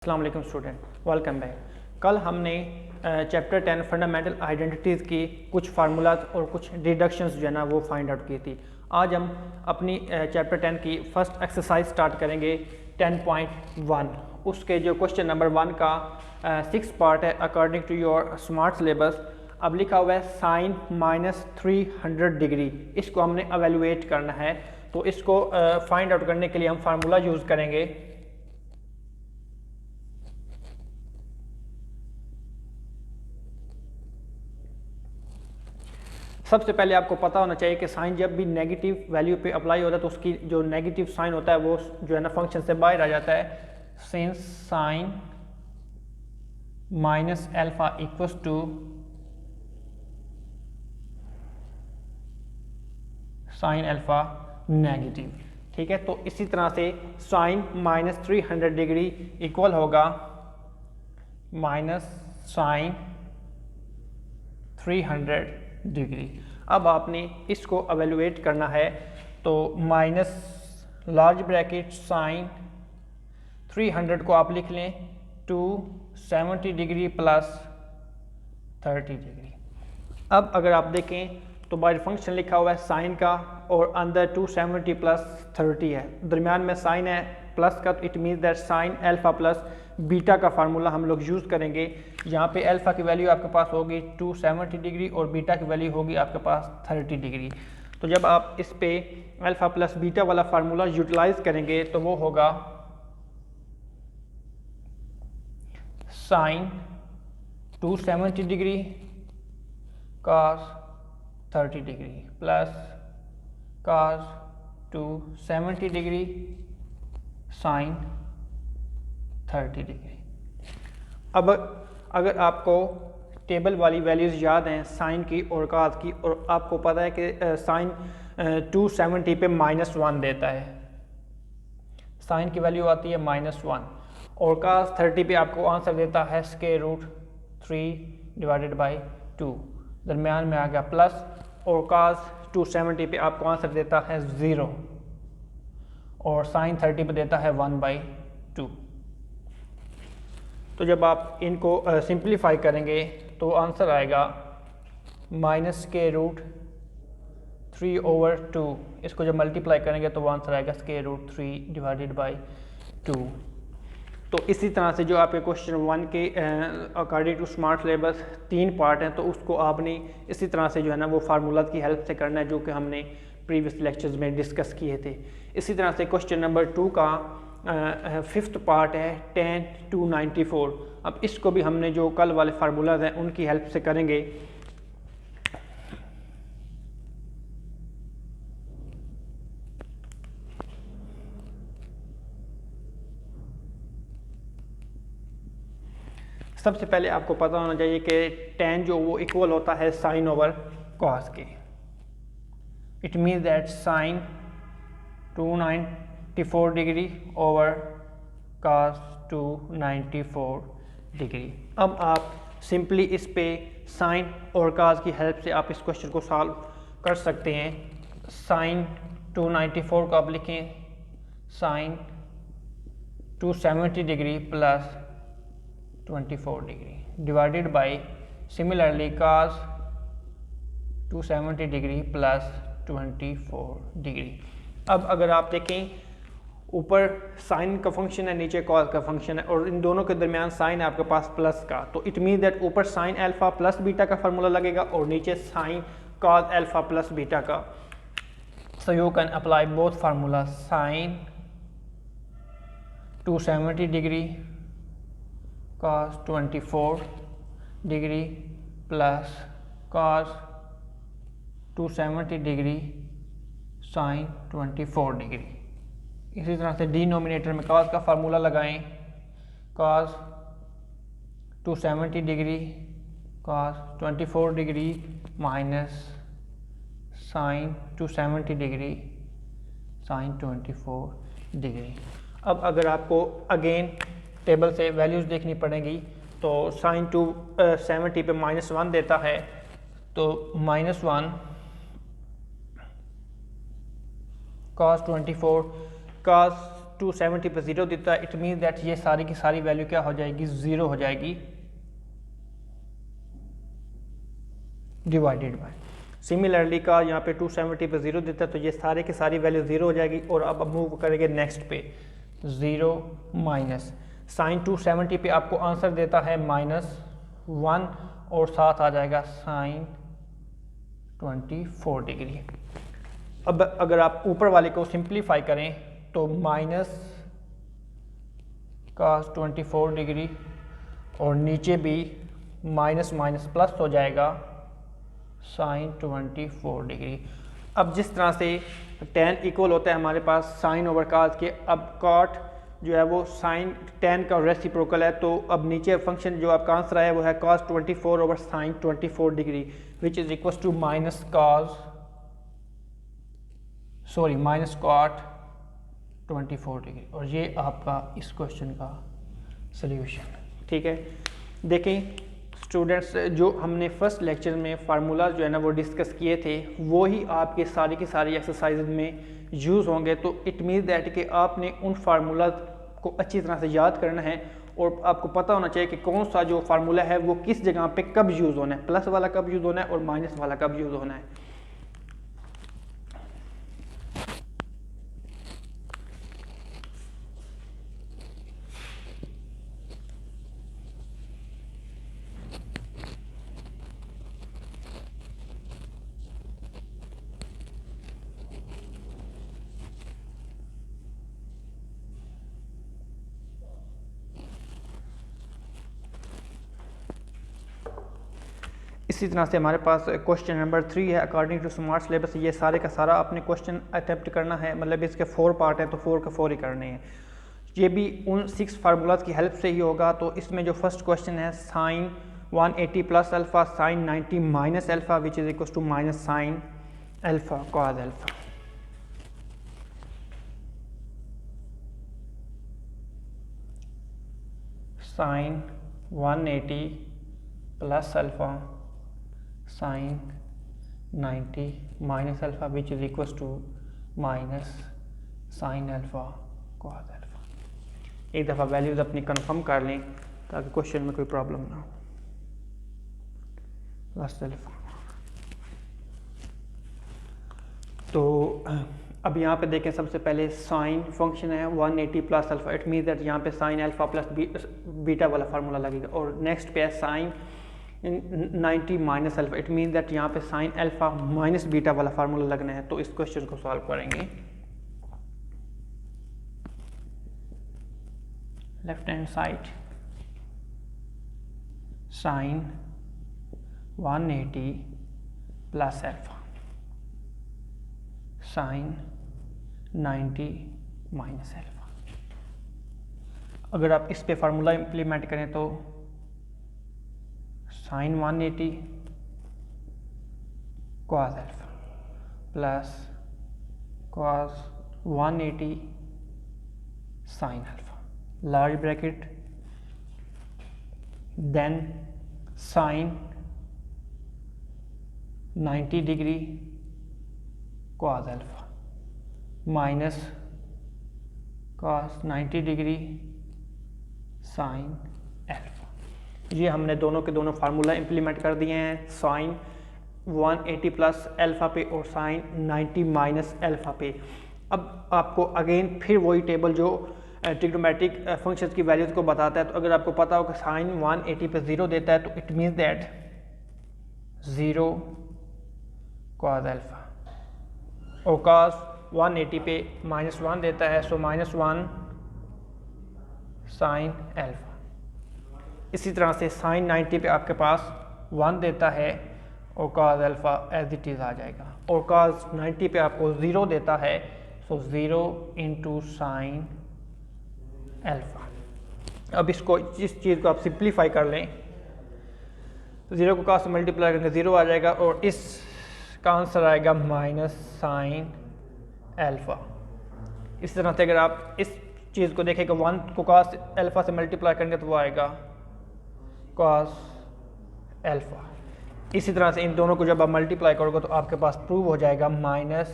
अस्सलाम वालेकुम student, welcome back. कल हमने चैप्टर 10 फंडामेंटल आइडेंटिटीज़ की कुछ फार्मूलाज और कुछ डिडक्शंस जो है ना वो फाइंड आउट की थी। आज हम अपनी चैप्टर 10 की फर्स्ट एक्सरसाइज स्टार्ट करेंगे 10.1। उसके जो क्वेश्चन नंबर 1 का 6 पार्ट है according to your smart syllabus. अब लिखा हुआ है साइन -300 डिग्री, इसको हमने एवेलुएट करना है। तो इसको फाइंड आउट करने के लिए हम फार्मूला यूज़ करेंगे। सबसे पहले आपको पता होना चाहिए कि साइन जब भी नेगेटिव वैल्यू पे अप्लाई होता है तो उसकी जो नेगेटिव साइन होता है वो जो है ना फंक्शन से बाहर आ जाता है। Since sine minus alpha equals to sine alpha negative, ठीक है। तो इसी तरह से साइन -300 डिग्री इक्वल होगा माइनस साइन 300 डिग्री। अब आपने इसको एवेलुएट करना है तो माइनस लार्ज ब्रैकेट साइन 300 को आप लिख लें 270 डिग्री प्लस 30 डिग्री। अब अगर आप देखें तो बाय फंक्शन लिखा हुआ है साइन का और अंदर 270 प्लस 30 है, दरमियान में साइन है प्लस का, तो it means that sine alpha plus beta का फार्मूला हम लोग यूज़ करेंगे। यहाँ पे अल्फ़ा की वैल्यू आपके पास होगी 270 डिग्री और बीटा की वैल्यू होगी आपके पास 30 डिग्री। तो जब आप इस पे अल्फ़ा प्लस बीटा वाला फार्मूला यूटिलाइज करेंगे तो वो होगा sine 270 degree cos 30 degree plus cos 270 degree sine 30 degree. अब अगर आपको टेबल वाली वैल्यूज़ याद हैं साइन की और काज की, और आपको पता है कि साइन 270 पे -1 देता है, साइन की वैल्यू आती है -1 और काज 30 पे आपको आंसर देता है √3/2, दरमियान में आ गया प्लस, और काज 270 पे आपको आंसर देता है 0 और साइन 30 पे देता है 1/2। तो जब आप इनको सिंप्लीफाई करेंगे तो आंसर आएगा -√3/2। इसको जब मल्टीप्लाई करेंगे तो वो आंसर आएगा √3/2। तो इसी तरह से जो आपके क्वेश्चन 1 के according to smart syllabus 3 part हैं, तो उसको आपने इसी तरह से जो है ना वो फार्मूला की हेल्प से करना है जो कि हमने प्रीवियस लेक्चर्स में डिस्कस किए थे। इसी तरह से क्वेश्चन नंबर 2 का 5th पार्ट है 10 to 94। अब इसको भी हमने जो कल वाले फार्मूलाज हैं उनकी हेल्प से करेंगे। सबसे पहले आपको पता होना चाहिए कि tan जो वो इक्वल होता है साइन ओवर कॉस के। It means that sine 294 degree over cos 294 degree. अब आप सिंपली इस पे साइन और cos की हेल्प से आप इस क्वेश्चन को सॉल्व कर सकते हैं। साइन 294 को आप लिखें sine 270 degree plus 24 degree divided by similarly cos 270 degree plus 24 degree. अब अगर आप देखें ऊपर साइन का फंक्शन है, नीचे कॉस का फंक्शन है, और इन दोनों के दरमियान साइन है आपके पास प्लस का, तो इट मीन दैट ऊपर साइन अल्फा प्लस बीटा का फार्मूला लगेगा और नीचे sine cos alpha plus beta का। So you can apply both formula sine 270 degree cos 24 degree plus cos 270 degree sine 24 degree. इसी तरह से डिनोमिनेटर में cos का फार्मूला लगाएं, cos 270 degree cos 24 degree minus sine 270 degree sine 24 degree. अब अगर आपको अगेन टेबल से वैल्यूज़ देखनी पड़ेगी तो साइन 270 पे -1 देता है, तो -1 cos 24 cos 270 पे 0 देता है, इट मीन दैट ये सारी की सारी वैल्यू क्या हो जाएगी, 0 हो जाएगी, डिवाइडेड बाय। सिमिलरली का यहाँ पे 270 पे 0 देता है तो ये सारे की सारी वैल्यू 0 हो जाएगी। और अब मूव करेंगे नेक्स्ट पे, 0 माइनस साइन 270 पे आपको आंसर देता है -1 और साथ आ जाएगा साइन 24 डिग्री। अब अगर आप ऊपर वाले को सिंप्लीफाई करें तो माइनस cos 24 डिग्री और नीचे भी माइनस माइनस प्लस हो जाएगा साइन 24 डिग्री। अब जिस तरह से tan इक्वल होता है हमारे पास साइन ओवर cos के, अब cot जो है वो साइन tan का रेसिप्रोकल है, तो अब नीचे फंक्शन जो आपका आंसर आया वो है cos 24 over sine 24 degree which is equal to minus cot 24 degree. और ये आपका इस क्वेश्चन का सल्यूशन। ठीक है, देखें स्टूडेंट्स, जो हमने फर्स्ट लेक्चर में फार्मूलाज जो है ना वो डिस्कस किए थे, वो ही आपके सारी की सारी एक्सरसाइज में यूज़ होंगे। तो इट मीन दैट कि आपने उन फार्मूलाज को अच्छी तरह से याद करना है और आपको पता होना चाहिए कि कौन सा जो फार्मूला है वो किस जगह पे कब यूज़ होना है, प्लस वाला कब यूज़ होना है और माइनस वाला कब यूज़ होना है। इसी तरह से हमारे पास क्वेश्चन नंबर 3 है, अकॉर्डिंग टू स्मार्ट सिलेबस। ये सारे का सारा आपने क्वेश्चन अटेम्प्ट करना है, मतलब इसके 4 पार्ट हैं तो 4 के 4 ही करने हैं। ये भी उन 6 फार्मूलाज की हेल्प से ही होगा। तो इसमें जो फर्स्ट क्वेश्चन है sine 180 plus alpha sine 90 minus alpha which is equal to minus sine alpha cos alpha. Sine 180 plus alpha sine 90 minus alpha which is equal to minus sine alpha cos alpha. एक दफ़ा values अपनी confirm कर लें ताकि question में कोई problem ना हो। प्लस अल्फ़ा, तो अब यहाँ पे देखें सबसे पहले साइन फंक्शन है 180 plus alpha, it mean that यहाँ पे साइन अल्फ़ा प्लस बीटा वाला फार्मूला लगेगा। और नेक्स्ट पे है sine 90 minus alpha, it mean that यहाँ पे साइन अल्फ़ा माइनस बीटा वाला फार्मूला लगना है। तो इस क्वेश्चन को सॉल्व करेंगे। Left hand side sine 180 plus alpha sine 90 minus alpha. अगर आप इस पे फार्मूला इम्प्लीमेंट करें तो sine 180 cos alpha plus cos 180 sine alpha, large bracket, then sine 90 degree cos alpha minus cos 90 degree sine alpha. ये हमने दोनों के दोनों फार्मूला इम्प्लीमेंट कर दिए हैं, साइन 180 प्लस अल्फ़ा पे और साइन 90 माइनस अल्फ़ा पे। अब आपको अगेन फिर वही टेबल जो ट्रिग्नोमेट्रिक फंक्शंस की वैल्यूज़ को बताता है। तो अगर आपको पता हो कि साइन 180 पे 0 देता है तो it means that 0 cos alpha, और कॉस 180 पे -1 देता है सो -1 साइन अल्फ़ा। इसी तरह से साइन 90 पे आपके पास 1 देता है और cos alpha as it is आ जाएगा, और कॉस 90 पे आपको 0 देता है सो 0 इंटू साइन अल्फ़ा। अब इसको इस चीज़ को आप सिंप्लीफाई कर लें तो 0 को कॉस से मल्टीप्लाई करेंगे 0 आ जाएगा और इसका आंसर आएगा माइनस साइन अल्फ़ा। इस तरह से अगर आप इस चीज़ को देखें कि 1 को कॉस अल्फ़ा से मल्टीप्लाई करेंगे तो वो आएगा कॉस अल्फ़ा। इसी तरह से इन दोनों को जब आप मल्टीप्लाई करोगे तो आपके पास प्रूव हो जाएगा minus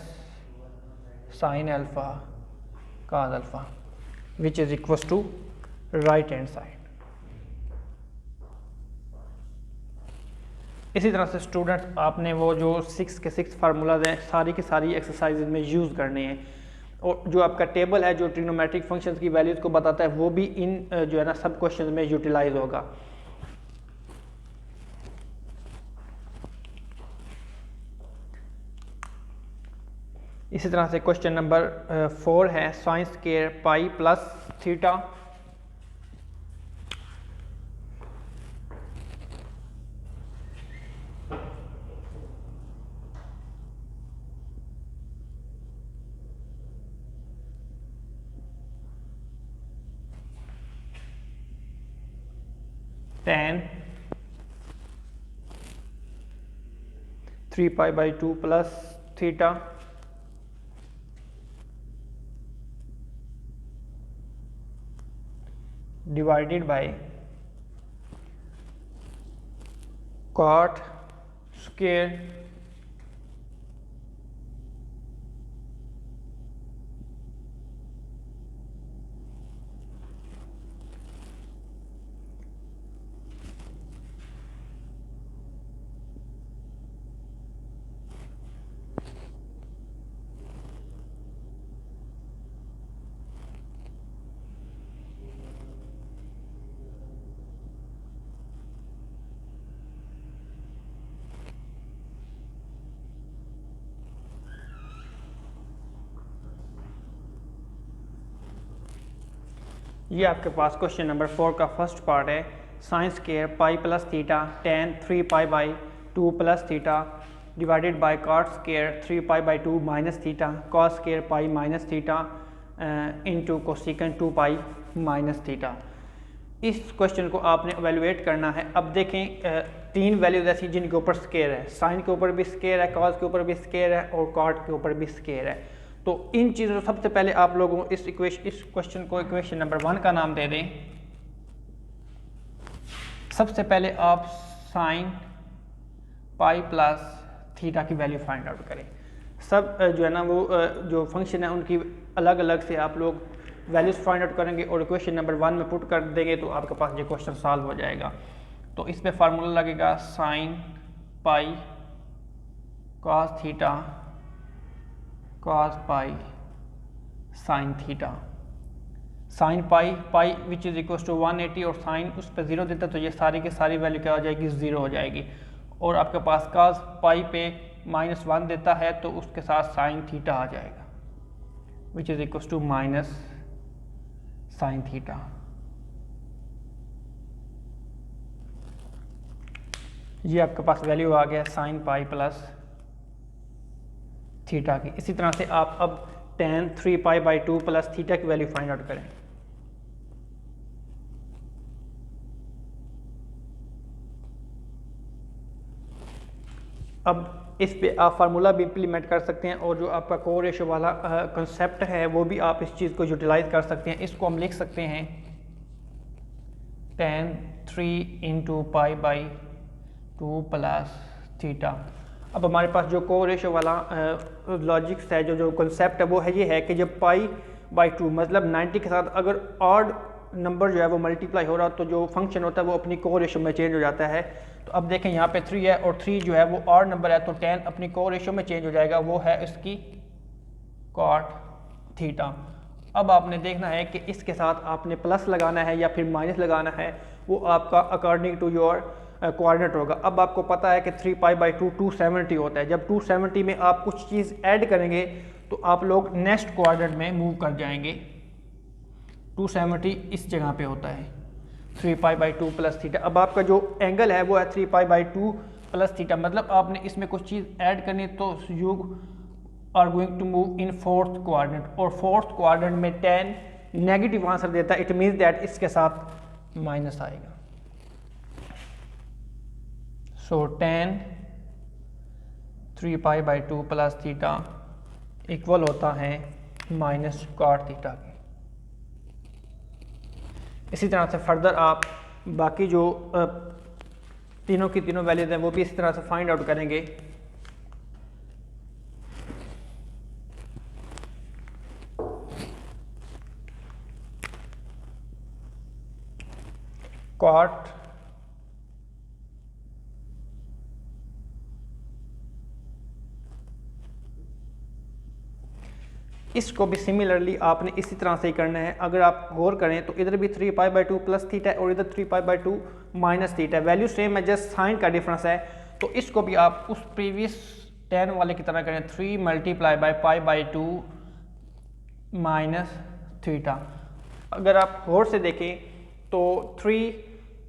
sine alpha cos alpha. Which is equal to right hand side. इसी तरह से स्टूडेंट्स आपने वो जो 6 के 6 फार्मूलाज हैं सारी की सारी एक्सरसाइज में यूज़ करने हैं, और जो आपका टेबल है जो ट्रिग्नोमेट्रिक फंक्शंस की वैल्यूज़ को बताता है वो भी इन जो है ना सब क्वेश्चन में यूटिलाइज होगा। इसी तरह से क्वेश्चन नंबर 4 है sine square pi plus theta. tan 3 pi by 2 plus theta divided by cot square ये आपके पास क्वेश्चन नंबर 4 का फर्स्ट पार्ट है। Sine square pi plus theta tan 3 pi by 2 plus theta divided by cot square 3 pi by 2 minus theta cos square pi minus theta into cosecant 2 pi minus theta. इस question को आपने evaluate करना है। अब देखें तीन values ऐसी जिनके ऊपर स्क्वायर है, साइन के ऊपर भी स्क्वायर है, कॉस के ऊपर भी स्क्वायर है और कॉट के ऊपर भी स्क्वायर है। तो इन चीज़ों सबसे पहले आप लोगों इस क्वेश्चन को इक्वेशन नंबर 1 का नाम दे दें। सबसे पहले आप साइन पाई प्लस थीटा की वैल्यू फाइंड आउट करें। सब जो है ना वो जो फंक्शन है उनकी अलग अलग से आप लोग वैल्यूज फाइंड आउट करेंगे और इक्वेशन नंबर 1 में पुट कर देंगे तो आपके पास ये क्वेश्चन सॉल्व हो जाएगा। तो इस पे फार्मूला लगेगा sine pi cos theta cos pi sine theta. Sine pi pi which is equal to 180 और साइन उस पर 0 देता तो ये सारी की सारी वैल्यू क्या हो जाएगी, 0 हो जाएगी। और आपके पास कॉस पाई पे -1 देता है तो उसके साथ साइन थीटा आ जाएगा which is equal to minus sine theta. ये आपके पास वैल्यू आ गया साइन पाई प्लस थीटा की। इसी तरह से आप अब tan 3 pi by 2 plus theta की वैल्यू फाइंड आउट करें। अब इस पे आप फार्मूला भी इम्प्लीमेंट कर सकते हैं और जो आपका को रेशो वाला कंसेप्ट है वो भी आप इस चीज़ को यूटिलाइज कर सकते हैं। इसको हम लिख सकते हैं tan 3 into pi by 2 plus theta. अब हमारे पास जो को रेशो वाला लॉजिक्स है जो कंसेप्ट है वो है ये है कि जब पाई बाई 2 मतलब 90 के साथ अगर ऑड नंबर जो है वो मल्टीप्लाई हो रहा तो जो फंक्शन होता है वो अपनी को रेशो में चेंज हो जाता है। तो अब देखें यहाँ पे 3 है और 3 जो है वो ऑड नंबर है तो tan अपनी को रेशो में चेंज हो जाएगा, वो है इसकी कॉट थीटा। अब आपने देखना है कि इसके साथ आपने प्लस लगाना है या फिर माइनस लगाना है, वो आपका अकॉर्डिंग टू योर कोऑर्डिनेट होगा। अब आपको पता है कि 3 पाई बाई 2 270 होता है। जब 270 में आप कुछ चीज़ ऐड करेंगे तो आप लोग नेक्स्ट कोऑर्डिनेट में मूव कर जाएंगे। 270 इस जगह पे होता है 3 पाई बाई 2 प्लस थीटा। अब आपका जो एंगल है वो है 3 पाई बाई 2 प्लस थीटा, मतलब आपने इसमें कुछ चीज़ ऐड करनी तो you are going to move in fourth coordinate, और फोर्थ कोऑर्डिनेट में tan नेगेटिव आंसर देता है। इट मीन्स दैट इसके साथ माइनस आएगा। So tan 3 pi by 2 plus theta equal होता है माइनस कॉट थीटा के। इसी तरह से फर्दर आप बाकी जो तीनों की तीनों वैल्यूज हैं वो भी इसी तरह से फाइंड आउट करेंगे। कॉट इसको भी सिमिलरली आपने इसी तरह से ही करना है। अगर आप गौर करें तो इधर भी 3π/2 प्लस थीटा है और इधर 3π/2 माइनस थीटा है, वैल्यू सेम है, जस्ट साइन का डिफरेंस है। तो इसको भी आप उस प्रीवियस tan वाले की तरह करें, 3 × π/2 माइनस थीटा। अगर आप गौर से देखें तो 3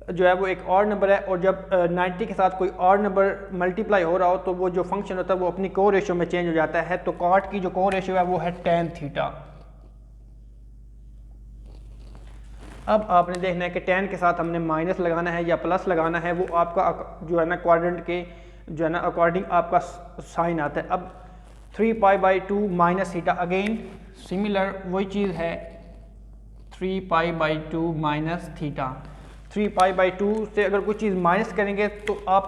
जो है वो एक और नंबर है और जब 90 के साथ कोई और नंबर मल्टीप्लाई हो रहा हो तो वो जो फंक्शन होता है वो अपनी को रेशियो में चेंज हो जाता है। तो कॉट की जो को रेशियो है वो है tan थीटा। अब आपने देखना है कि tan के साथ हमने माइनस लगाना है या प्लस लगाना है, वो आपका जो है ना क्वाड्रेंट के जो है ना अकॉर्डिंग आपका साइन आता है। अब 3π/2 माइनस थीटा, अगेन सिमिलर वही चीज़ है, 3π/2 माइनस थीटा। 3π/2 से अगर कोई चीज़ माइनस करेंगे तो आप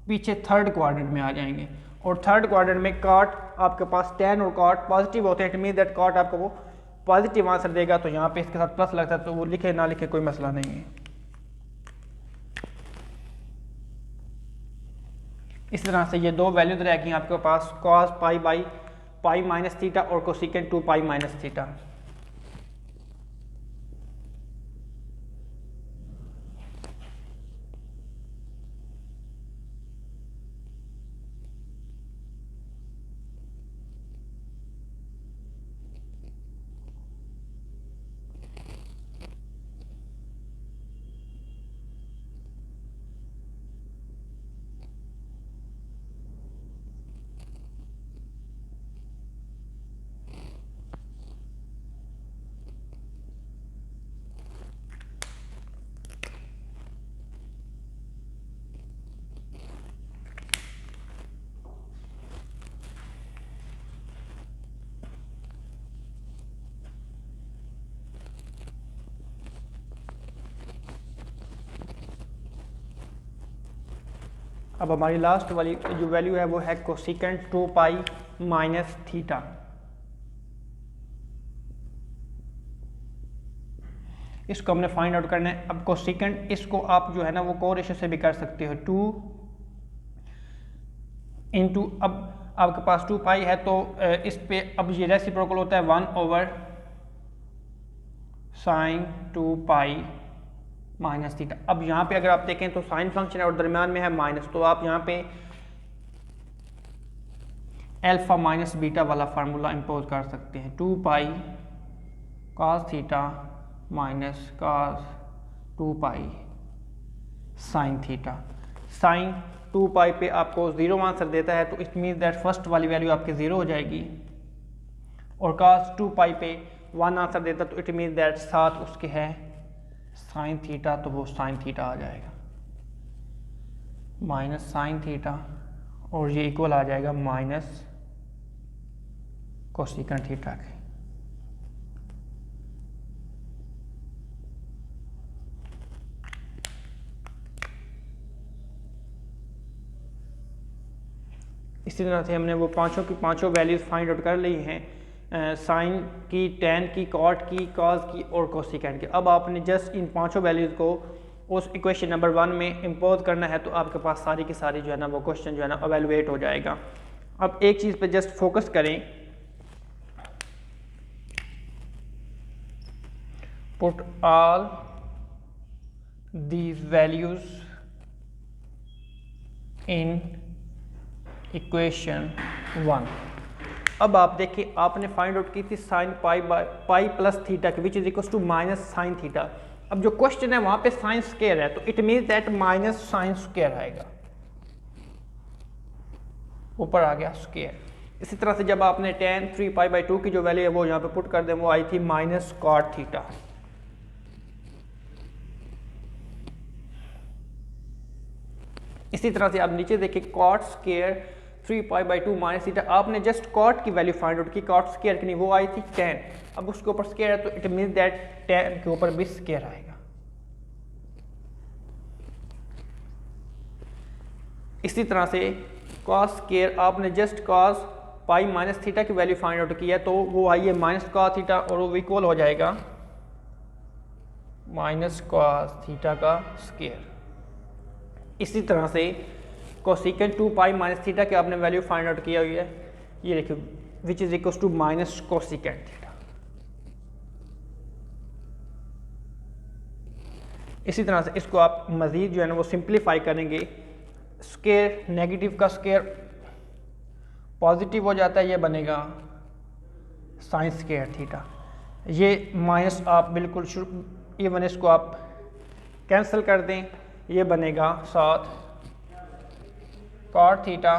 पीछे थर्ड क्वाड्रेंट में आ जाएंगे और थर्ड क्वाड्रेंट में कॉट आपके पास tan और कॉट पॉजिटिव होते हैं, इट मीन दैट कॉट आपको वो पॉजिटिव आंसर देगा। तो यहाँ पे इसके साथ प्लस लगता है तो वो लिखे ना लिखे कोई मसला नहीं है। इस तरह से ये दो वैल्यूज रहेगी आपके पास, cos π/π माइनस थीटा और कोसेकेंट 2π माइनस थीटा। अब हमारी लास्ट वाली जो वैल्यू है वो है कोसेकेंट 2π माइनस थीटा। इसको हमने फाइंड आउट करना है। अब कोसेकेंट इसको आप जो है ना वो को रेशियो से भी कर सकते हो, 2 इंटू, अब आपके पास 2π है तो इस पे अब ये रेसिप्रोकल होता है 1/sin 2π माइनस थीटा। अब यहाँ पे अगर आप देखें तो साइन फंक्शन है और दरम्यान में है माइनस, तो आप यहाँ पे अल्फा माइनस बीटा वाला फार्मूला इम्पोज कर सकते हैं, 2π cos theta minus cos 2π sine theta. Sine 2π पे आपको 0 आंसर देता है तो इट मीन्स दैट फर्स्ट वाली वैल्यू आपकी 0 हो जाएगी, और cos 2π पे 1 आंसर देता तो इट मीन्स दैट साथ उसके है साइन थीटा, तो वो साइन थीटा आ जाएगा माइनस साइन थीटा, और ये इक्वल आ जाएगा माइनस कोसेकेंट थीटा के। इसी तरह से हमने वो पांचों की पांचों वैल्यूज फाइंड आउट कर ली हैं, साइन की, tan की, कॉट की, कॉस की और कोसेकेंट की। अब आपने जस्ट इन पांचों वैल्यूज़ को उस इक्वेशन नंबर 1 में इम्पोज करना है तो आपके पास सारी की सारी जो है ना वो क्वेश्चन जो है ना एवेलुएट हो जाएगा। अब एक चीज़ पे जस्ट फोकस करें, put all these values in equation 1। अब आप देखिए आपने फाइंड आउट की थी साइन पाई प्लस थीटा की which is equal to minus sine theta. अब जो क्वेश्चन है वहां पे साइन स्क्वायर है तो it means that minus sine square आएगा, ऊपर आ गया स्क्वायर। इसी तरह से जब आपने tan 3π/2 की जो वैल्यू है वो यहाँ पे पुट कर दें, वो आई थी माइनस कॉट थीटा। इसी तरह से आप नीचे देखिए कॉट स्क्वायर 3π/2 माइनस थीटा, आपने जस्ट कॉट की वैल्यू फाइंड आउट की, कॉट स्क्वायर की नहीं, वो आई थी tan। अब उसके ऊपर स्क्वायर है तो इट मीन्स दैट tan के ऊपर भी स्क्वायर आएगा। इसी तरह से cos स्क्वायर आपने जस्ट cos पाई माइनस थीटा की वैल्यू फाइंड आउट की है तो वो आई है माइनस cos थीटा और वो इक्वल हो जाएगा माइनस कॉस थीटा का स्क्वायर। इसी तरह से कोसेकेंट 2 पाई माइनस थीटा की आपने वैल्यू फाइंड आउट किया हुई है, ये देखिए which is equal to minus cosecant theta. इसी तरह से इसको आप मज़ीद जो है ना वो सिंप्लीफाई करेंगे, स्क्वायर नेगेटिव का स्क्वायर पॉजिटिव हो जाता है, ये बनेगा साइन स्क्वायर थीटा। ये माइनस आप बिल्कुल इवन इसको आप कैंसिल कर दें, ये बनेगा साथ कॉट थीटा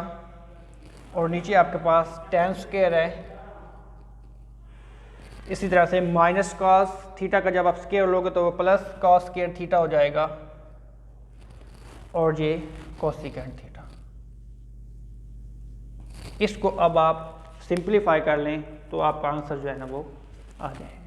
और नीचे आपके पास टेन स्क्वायर है। इसी तरह से माइनस कॉस थीटा का जब आप स्क्वायर लोगे तो वो प्लस कॉस स्क्वायर थीटा हो जाएगा और ये कोसेकेंट थीटा। इसको अब आप सिंप्लीफाई कर लें तो आपका आंसर जो है ना वो आ जाए।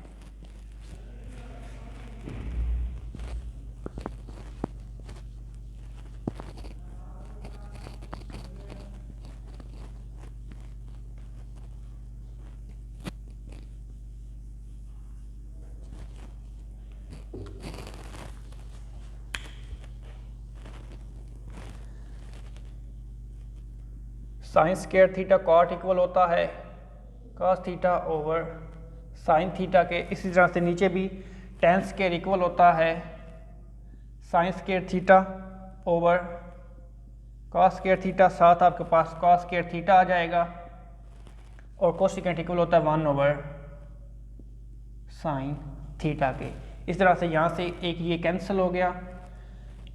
Sine square theta cot equal होता है cos theta over sine theta के। इसी तरह से नीचे भी टेन स्क्वायर इक्वल होता है sine square theta over cos square theta, साथ आपके पास कॉस स्क्वायर थीटा आ जाएगा और कोसेकेंट इक्वल होता है 1 ओवर साइन थीटा के। इस तरह से यहाँ से एक ये कैंसिल हो गया,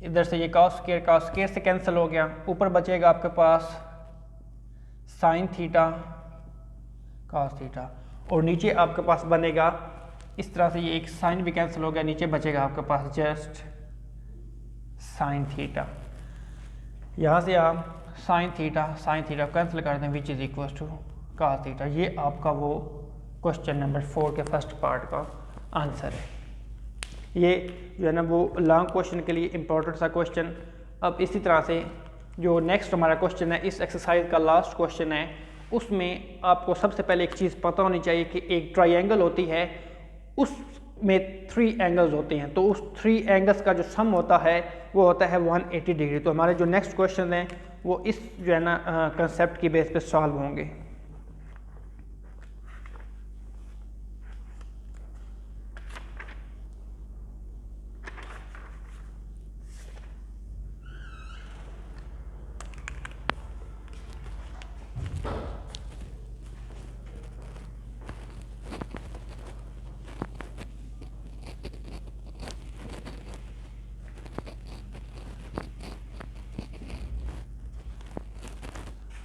इधर से ये कॉस स्क्वायर से कैंसिल हो गया, ऊपर बचेगा आपके पास साइन थीटा कॉस थीटा और नीचे आपके पास बनेगा इस तरह से, ये एक साइन भी कैंसिल हो गया, नीचे बचेगा आपके पास जस्ट साइन थीटा। यहाँ से आप साइन थीटा कैंसिल कर दें which is equal to cos theta. ये आपका वो क्वेश्चन नंबर 4 के फर्स्ट पार्ट का आंसर है। ये जो है ना वो लॉन्ग क्वेश्चन के लिए इम्पोर्टेंट सा क्वेश्चन। अब इसी तरह से जो नेक्स्ट हमारा क्वेश्चन है, इस एक्सरसाइज का लास्ट क्वेश्चन है, उसमें आपको सबसे पहले एक चीज़ पता होनी चाहिए कि एक ट्रायंगल होती है, उसमें 3 एंगल्स होते हैं, तो उस 3 एंगल्स का जो सम होता है वो होता है 180 डिग्री। तो हमारे जो नेक्स्ट क्वेश्चन हैं वो इस जो है ना कंसेप्ट की बेस पे सॉल्व होंगे।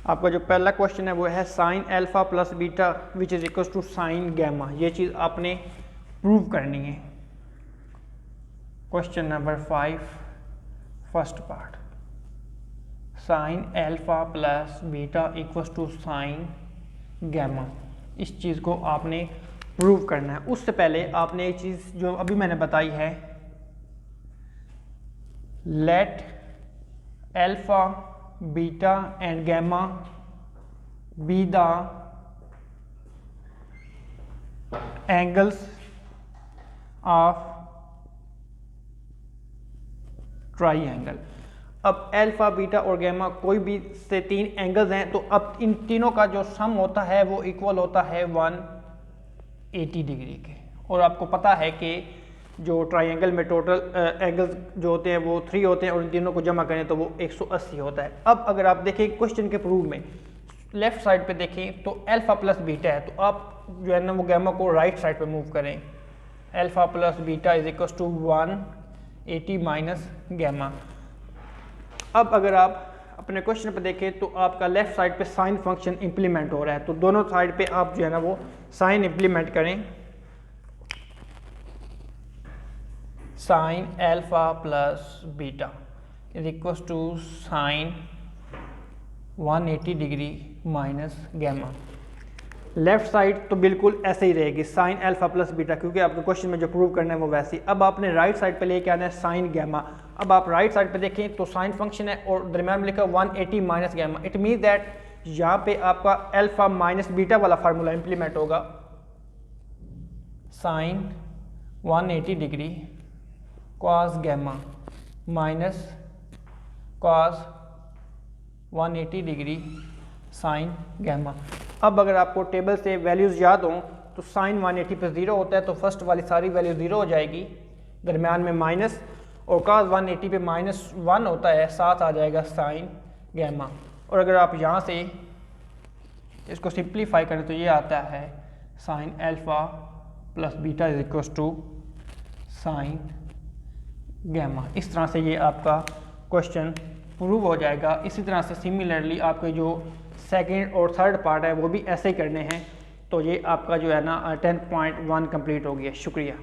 आपका जो पहला क्वेश्चन है वो है sine alpha plus beta which is equal to sine gamma. ये चीज़ आपने प्रूव करनी है। Question number 5 first part, sine alpha plus beta equal to sine gamma, इस चीज़ को आपने प्रूव करना है। उससे पहले आपने एक चीज़ जो अभी मैंने बताई है, let alpha beta and gamma be the angles of triangle. अब अल्फा बीटा और गैमा कोई भी से 3 एंगल्स हैं, तो अब इन तीनों का जो सम होता है वो इक्वल होता है 180 डिग्री के। और आपको पता है कि जो ट्रायंगल में टोटल एंगल्स जो होते हैं वो 3 होते हैं और इन तीनों को जमा करें तो वो 180 होता है। अब अगर आप देखें क्वेश्चन के प्रूफ में लेफ्ट साइड पे देखें तो अल्फा प्लस बीटा है, तो आप जो है ना वो गैमा को राइट साइड पे मूव करें। Alpha plus beta is equal to 180 minus gamma. अब अगर आप अपने क्वेश्चन पे देखें तो आपका लेफ्ट साइड पे साइन फंक्शन इंप्लीमेंट हो रहा है, तो दोनों साइड पे आप जो है ना वो साइन इंप्लीमेंट करें। Sine alpha plus beta is equal to sine 180 degree minus gamma. Left side तो बिल्कुल ऐसे ही रहेगी साइन अल्फा प्लस बीटा, क्योंकि आपके क्वेश्चन में जो प्रूव करना है वो वैसे ही। अब आपने राइट साइड पे लेके आना है साइन गैमा। अब आप राइट साइड पे देखें तो साइन फंक्शन है और दरम्यान में लिखा 180 minus gamma. It mean that यहाँ पे आपका अल्फा माइनस बीटा वाला फार्मूला इंप्लीमेंट होगा। Sine 180 degree cos gamma minus cos 180 degree sine gamma. अब अगर आपको टेबल से वैल्यूज़ याद हों तो साइन 180 पे 0 होता है, तो फर्स्ट वाली सारी वैल्यू 0 हो जाएगी, दरमियान में माइनस, और cos 180 पे -1 होता है, साथ आ जाएगा साइन गैमा। और अगर आप यहाँ से इसको सिंप्लीफाई करें तो ये आता है sine alpha plus beta is equal to sine gamma. इस तरह से ये आपका क्वेश्चन प्रूव हो जाएगा। इसी तरह से सिमिलरली आपके जो सेकंड और थर्ड पार्ट है वो भी ऐसे ही करने हैं। तो ये आपका जो है ना 10.1 कंप्लीट हो गया। शुक्रिया।